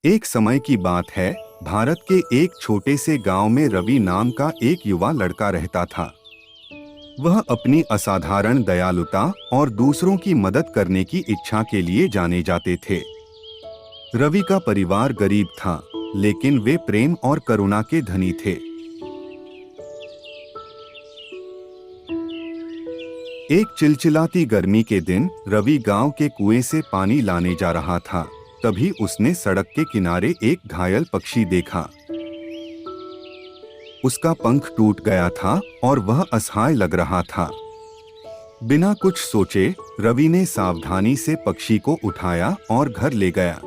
एक समय की बात है। भारत के एक छोटे से गांव में रवि नाम का एक युवा लड़का रहता था। वह अपनी असाधारण दयालुता और दूसरों की मदद करने की इच्छा के लिए जाने जाते थे। रवि का परिवार गरीब था, लेकिन वे प्रेम और करुणा के धनी थे। एक चिलचिलाती गर्मी के दिन रवि गांव के कुएं से पानी लाने जा रहा था। तभी उसने सड़क के किनारे एक घायल पक्षी देखा। उसका पंख टूट गया था और वह असहाय लग रहा था। बिना कुछ सोचे रवि ने सावधानी से पक्षी को उठाया और घर ले गया।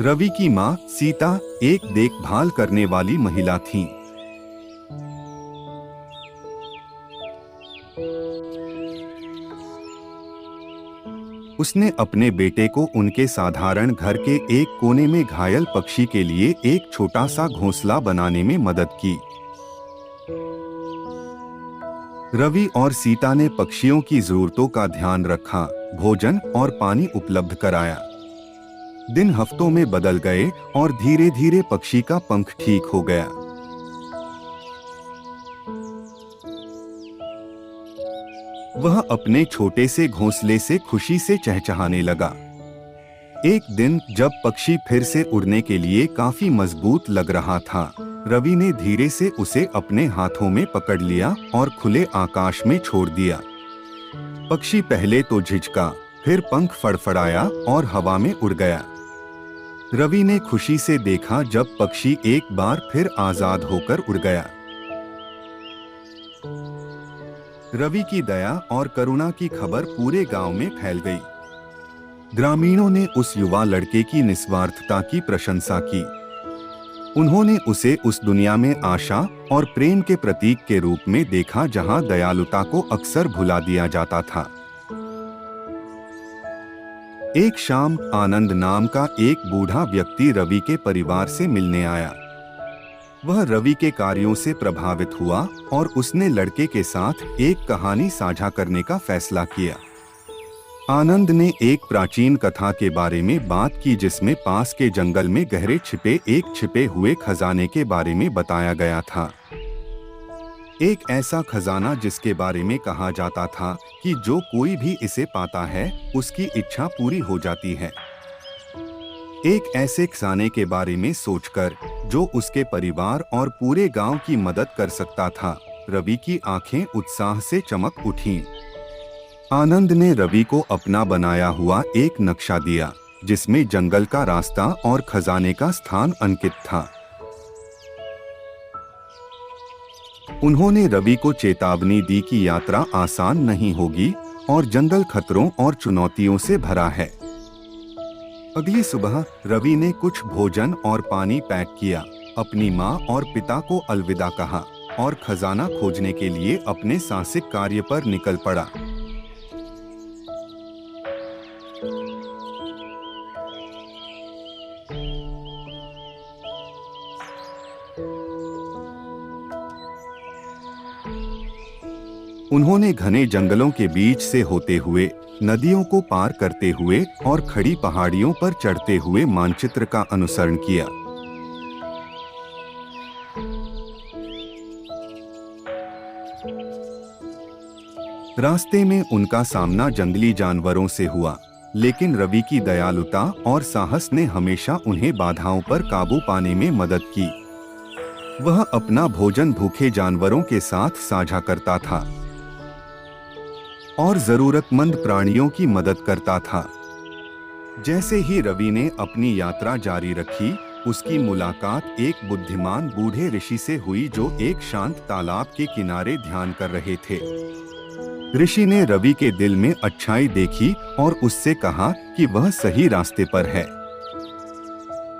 रवि की मां सीता एक देखभाल करने वाली महिला थीं। उसने अपने बेटे को उनके साधारण घर के एक कोने में घायल पक्षी के लिए एक छोटा सा घोंसला बनाने में मदद की। रवि और सीता ने पक्षियों की जरूरतों का ध्यान रखा, भोजन और पानी उपलब्ध कराया। दिन हफ्तों में बदल गए और धीरे धीरे पक्षी का पंख ठीक हो गया। वह अपने छोटे से घोंसले से खुशी से चहचहाने लगा। एक दिन जब पक्षी फिर से उड़ने के लिए काफी मजबूत लग रहा था, रवि ने धीरे से उसे अपने हाथों में पकड़ लिया और खुले आकाश में छोड़ दिया। पक्षी पहले तो झिझका, फिर पंख फड़फड़ाया और हवा में उड़ गया। रवि ने खुशी से देखा जब पक्षी एक बार फिर आजाद होकर उड़ गया। रवि की दया और करुणा की खबर पूरे गांव में फैल गई। ग्रामीणों ने उस युवा लड़के की निस्वार्थता की प्रशंसा की। उन्होंने उसे उस दुनिया में आशा और प्रेम के प्रतीक के रूप में देखा जहां दयालुता को अक्सर भुला दिया जाता था। एक शाम आनंद नाम का एक बूढ़ा व्यक्ति रवि के परिवार से मिलने आया। वह रवि के कार्यों से प्रभावित हुआ और उसने लड़के के साथ एक कहानी साझा करने का फैसला किया। आनंद ने एक प्राचीन कथा के बारे में बात की जिसमें पास के जंगल में गहरे छिपे हुए खजाने के बारे में बताया गया था। एक ऐसा खजाना जिसके बारे में कहा जाता था कि जो कोई भी इसे पाता है उसकी इच्छा पूरी हो जाती है। एक ऐसे खजाने के बारे में सोचकर जो उसके परिवार और पूरे गांव की मदद कर सकता था, रवि की आंखें उत्साह से चमक उठीं। आनंद ने रवि को अपना बनाया हुआ एक नक्शा दिया जिसमें जंगल का रास्ता और खजाने का स्थान अंकित था। उन्होंने रवि को चेतावनी दी कि यात्रा आसान नहीं होगी और जंगल खतरों और चुनौतियों से भरा है। अगली सुबह रवि ने कुछ भोजन और पानी पैक किया, अपनी माँ और पिता को अलविदा कहा और खजाना खोजने के लिए अपने साहसिक कार्य पर निकल पड़ा। उन्होंने घने जंगलों के बीच से होते हुए, नदियों को पार करते हुए और खड़ी पहाड़ियों पर चढ़ते हुए मानचित्र का अनुसरण किया। रास्ते में उनका सामना जंगली जानवरों से हुआ, लेकिन रवि की दयालुता और साहस ने हमेशा उन्हें बाधाओं पर काबू पाने में मदद की। वह अपना भोजन भूखे जानवरों के साथ साझा करता था और जरूरतमंद प्राणियों की मदद करता था। जैसे ही रवि ने अपनी यात्रा जारी रखी, उसकी मुलाकात एक बुद्धिमान बूढ़े ऋषि से हुई जो एक शांत तालाब के किनारे ध्यान कर रहे थे। ऋषि ने रवि के दिल में अच्छाई देखी और उससे कहा कि वह सही रास्ते पर है।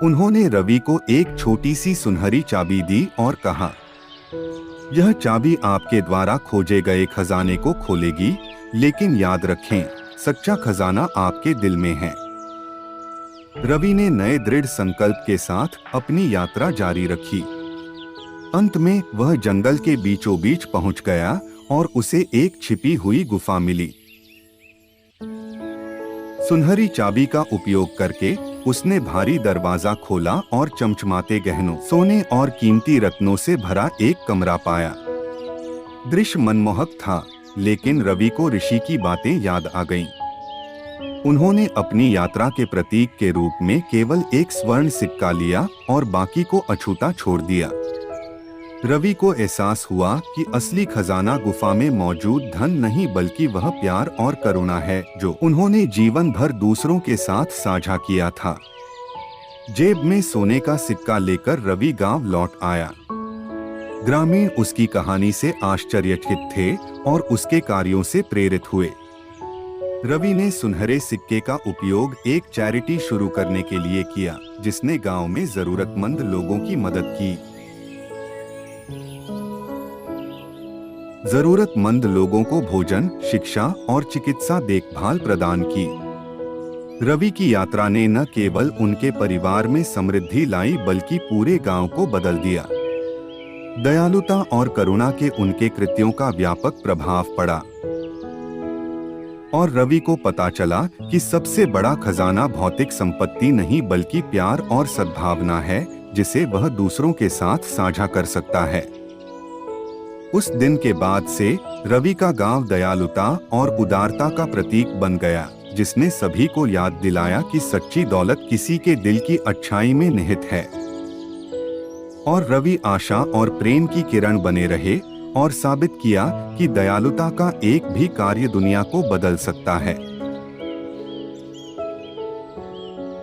उन्होंने रवि को एक छोटी सी सुनहरी चाबी दी और कहा, यह चाबी आपके द्वारा खोजे गए खजाने को खोलेगी, लेकिन याद रखें, सच्चा खजाना आपके दिल में है। रवि ने नए दृढ़ संकल्प के साथ अपनी यात्रा जारी रखी। अंत में वह जंगल के बीचों बीच पहुंच गया और उसे एक छिपी हुई गुफा मिली। सुनहरी चाबी का उपयोग करके उसने भारी दरवाजा खोला और चमचमाते गहनों, सोने और कीमती रत्नों से भरा एक कमरा पाया। दृश्य मनमोहक था, लेकिन रवि को ऋषि की बातें याद आ गईं। उन्होंने अपनी यात्रा के प्रतीक के रूप में केवल एक स्वर्ण सिक्का लिया और बाकी को अछूता छोड़ दिया। रवि को एहसास हुआ कि असली खजाना गुफा में मौजूद धन नहीं बल्कि वह प्यार और करुणा है जो उन्होंने जीवन भर दूसरों के साथ साझा किया था। जेब में सोने का सिक्का लेकर रवि गांव लौट आया। ग्रामीण उसकी कहानी से आश्चर्यचकित थे और उसके कार्यों से प्रेरित हुए। रवि ने सुनहरे सिक्के का उपयोग एक चैरिटी शुरू करने के लिए किया, जिसने गांव में जरूरतमंद लोगों की मदद की। जरूरतमंद लोगों को भोजन, शिक्षा और चिकित्सा देखभाल प्रदान की। रवि की यात्रा ने न केवल उनके परिवार में समृद्धि लाई बल्कि पूरे गांव को बदल दिया। दयालुता और करुणा के उनके कृत्यों का व्यापक प्रभाव पड़ा और रवि को पता चला कि सबसे बड़ा खजाना भौतिक संपत्ति नहीं बल्कि प्यार और सद्भावना है, जिसे वह दूसरों के साथ साझा कर सकता है। उस दिन के बाद से रवि का गांव दयालुता और उदारता का प्रतीक बन गया, जिसने सभी को याद दिलाया कि सच्ची दौलत किसी के दिल की अच्छाई में निहित है। और रवि आशा और प्रेम की किरण बने रहे और साबित किया कि दयालुता का एक भी कार्य दुनिया को बदल सकता है।